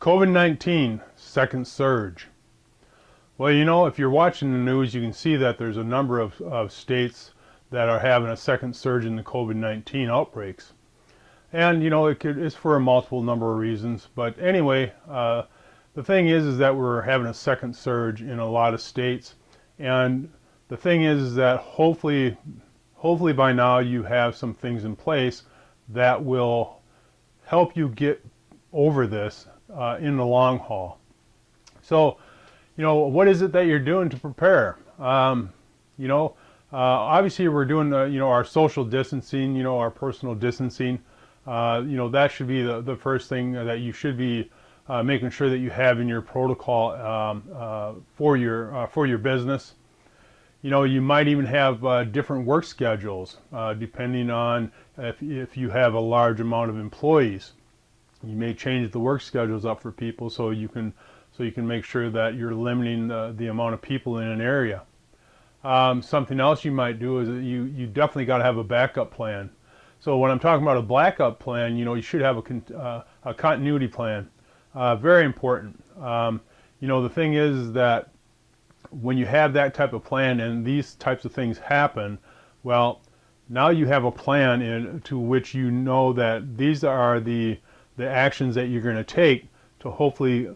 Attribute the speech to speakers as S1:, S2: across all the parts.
S1: COVID-19 second surge. Well, you know, if you're watching the news, you can see that there's a number of states that are having a second surge in the COVID-19 outbreaks. And, you know, it's for a multiple number of reasons. But anyway, the thing is that we're having a second surge in a lot of states. And the thing is that hopefully by now you have some things in place that will help you get over this in the long haul. So, you know, what is it that you're doing to prepare? Obviously we're doing, our social distancing, our personal distancing. That should be the first thing that you should be making sure that you have in your protocol for your business. You might even have different work schedules depending on if you have a large amount of employees. You may change the work schedules up for people so you can make sure that you're limiting the amount of people in an area. Something else you might do is that you definitely got to have a backup plan. So when I'm talking about a backup plan, you should have a continuity plan. Very important. The thing is that when you have that type of plan and these types of things happen, well, now you have a plan to which you know that these are the actions that you're going to take to hopefully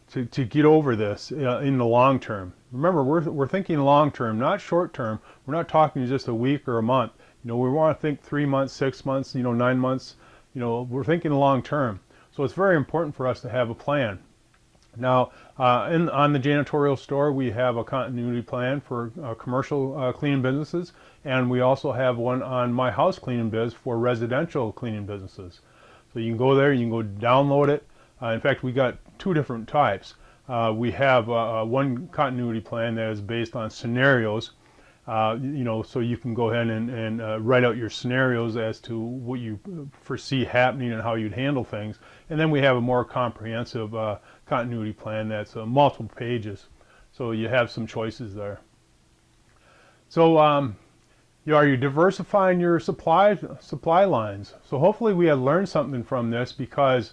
S1: to get over this in the long term. Remember, we're thinking long term, not short term. We're not talking just a week or a month. We want to think 3 months, 6 months, 9 months. We're thinking long term. So it's very important for us to have a plan. Now, on the Janitorial Store, we have a continuity plan for commercial cleaning businesses, and we also have one on My House Cleaning Biz for residential cleaning businesses. So you can go there, you can go download it. In fact, we got 2 different types. We have one continuity plan that is based on scenarios, so you can go ahead and write out your scenarios as to what you foresee happening and how you'd handle things. And then we have a more comprehensive continuity plan that's multiple pages. So you have some choices there. So are you diversifying your supply lines? So hopefully we have learned something from this, because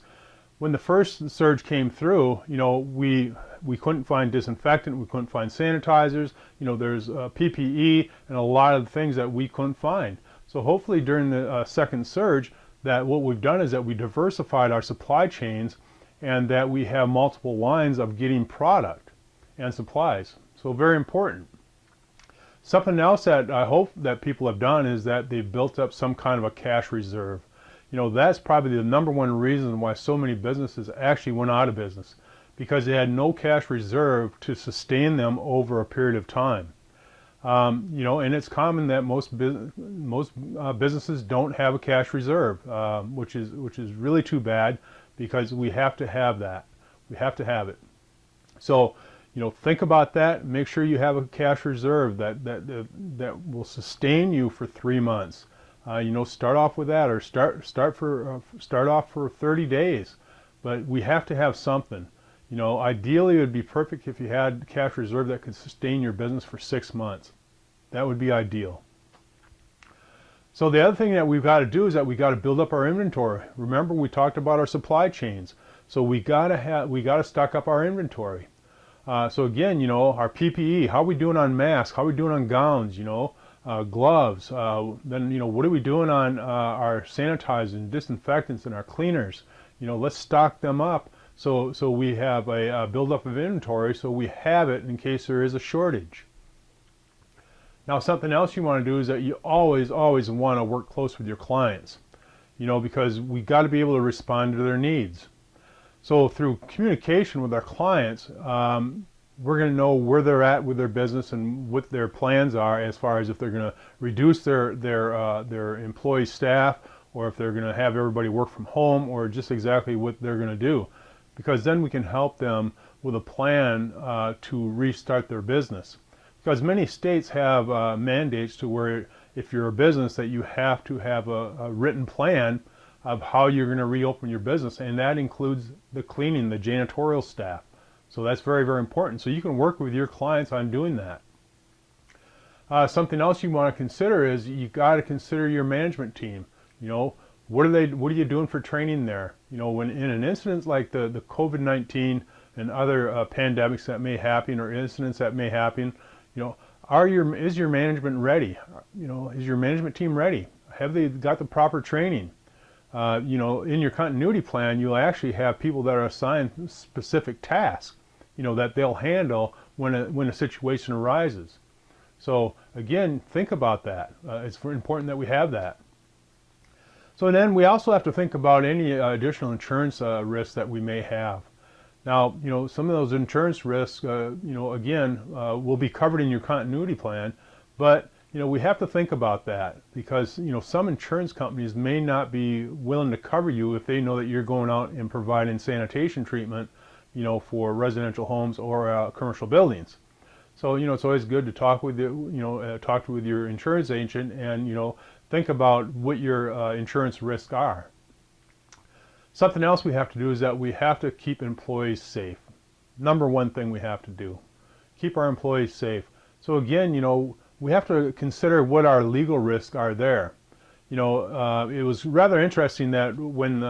S1: when the first surge came through, we couldn't find disinfectant, we couldn't find sanitizers, there's PPE and a lot of things that we couldn't find. So hopefully during the second surge, that what we've done is that we diversified our supply chains and that we have multiple lines of getting product and supplies. So very important. Something else that I hope that people have done is that they've built up some kind of a cash reserve. That's probably the number one reason why so many businesses actually went out of business, because they had no cash reserve to sustain them over a period of time. And it's common that most businesses don't have a cash reserve, which is really too bad, because we have to have that. We have to have it. So, think about that. Make sure you have a cash reserve that will sustain you for 3 months. Start off with that, or start off for 30 days. But we have to have something. Ideally it would be perfect if you had cash reserve that could sustain your business for 6 months. That would be ideal. So the other thing that we've got to do is that we got to build up our inventory. Remember, we talked about our supply chains. So we got to stock up our inventory. So again, our PPE, how are we doing on masks? How are we doing on gowns? Gloves. Then what are we doing on our sanitizers and disinfectants and our cleaners? Let's stock them up so we have a buildup of inventory, so we have it in case there is a shortage. Now, something else you want to do is that you always want to work close with your clients, because we got to be able to respond to their needs. So through communication with our clients, we're going to know where they're at with their business and what their plans are, as far as if they're going to reduce their employee staff, or if they're going to have everybody work from home, or just exactly what they're going to do. Because then we can help them with a plan to restart their business. Because many states have mandates to where if you're a business that you have to have a written plan of how you're going to reopen your business, and that includes the cleaning, the janitorial staff. So that's very, very important. So you can work with your clients on doing that. Something else you want to consider is you got to consider your management team. What are you doing for training there? You know, when in an incident like the COVID-19 and other pandemics that may happen or incidents that may happen, you know, is your management ready? You know, is your management team ready? Have they got the proper training? You know, in your continuity plan, you'll actually have people that are assigned specific tasks, you know, that they'll handle when a situation arises. So again, think about that. It's important that we have that. So then we also have to think about any additional insurance risks that we may have. Now, you know, some of those insurance risks, you know, again, will be covered in your continuity plan, but you know, we have to think about that because, you know, some insurance companies may not be willing to cover you if they know that you're going out and providing sanitation treatment, you know, for residential homes or commercial buildings. So, you know, it's always good to talk with with your insurance agent and, you know, think about what your insurance risks are. Something else we have to do is that we have to keep employees safe. Number one thing we have to do, keep our employees safe. So again, you know, we have to consider what our legal risks are there. You know, it was rather interesting that when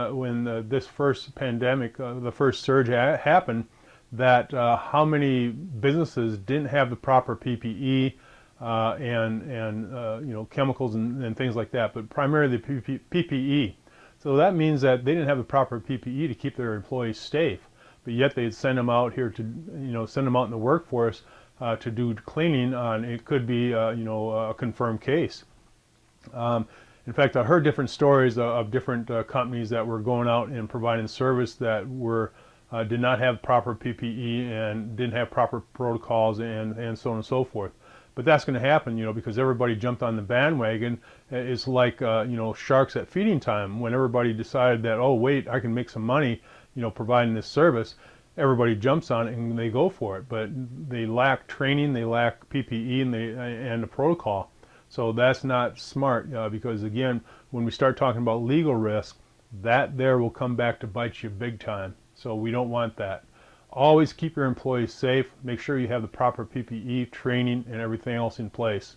S1: this first pandemic, the first surge happened, that how many businesses didn't have the proper PPE and you know, chemicals and things like that, but primarily the PPE. So that means that they didn't have the proper PPE to keep their employees safe, but yet they'd send them out here to, you know, send them out in the workforce to do cleaning on, it could be, you know, a confirmed case. In fact, I heard different stories of different companies that were going out and providing service that were did not have proper PPE and didn't have proper protocols and so on and so forth. But that's going to happen, you know, because everybody jumped on the bandwagon. It's like, you know, sharks at feeding time. When everybody decided that, oh, wait, I can make some money, you know, providing this service, everybody jumps on it and they go for it. But they lack training, they lack PPE, and the protocol. So that's not smart because, again, when we start talking about legal risk, that there will come back to bite you big time. So we don't want that. Always keep your employees safe. Make sure you have the proper PPE, training, and everything else in place.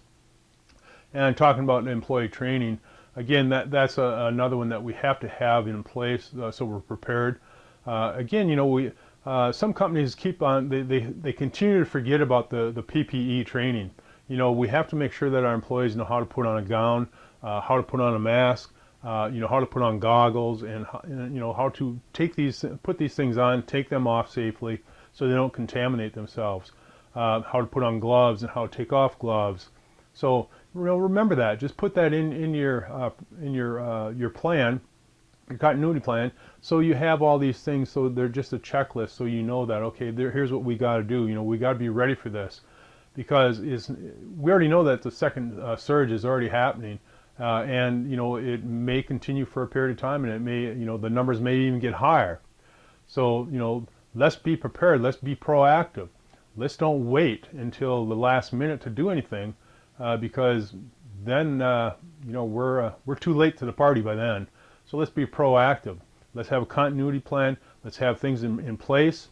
S1: And talking about employee training, again, that's another one that we have to have in place so we're prepared. Again, you know, some companies keep on, they continue to forget about the PPE training. You know, we have to make sure that our employees know how to put on a gown, how to put on a mask, you know, how to put on goggles, and you know, how to put these things on, take them off safely so they don't contaminate themselves. How to put on gloves and how to take off gloves. So, you know, remember that. Just put that in your plan, your continuity plan, so you have all these things. So they're just a checklist. So you know that, okay, here's what we got to do. You know, we got to be ready for this, because we already know that the second surge is already happening. And you know, it may continue for a period of time, and it may, you know, the numbers may even get higher. So, you know, let's be prepared. Let's be proactive. Let's don't wait until the last minute to do anything, because then you know, we're too late to the party by then. So let's be proactive. Let's have a continuity plan. Let's have things in place,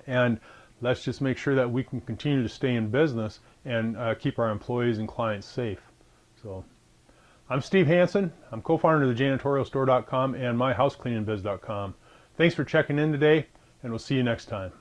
S1: and let's just make sure that we can continue to stay in business and keep our employees and clients safe. So. I'm 𝗓𝗓𝗄𝗓. I'm co-founder of the 𝗓𝗕𝗏𝗏𝗏𝗏store.com and myhousecleaningbiz.com. Thanks for checking in today, and we'll see you next time.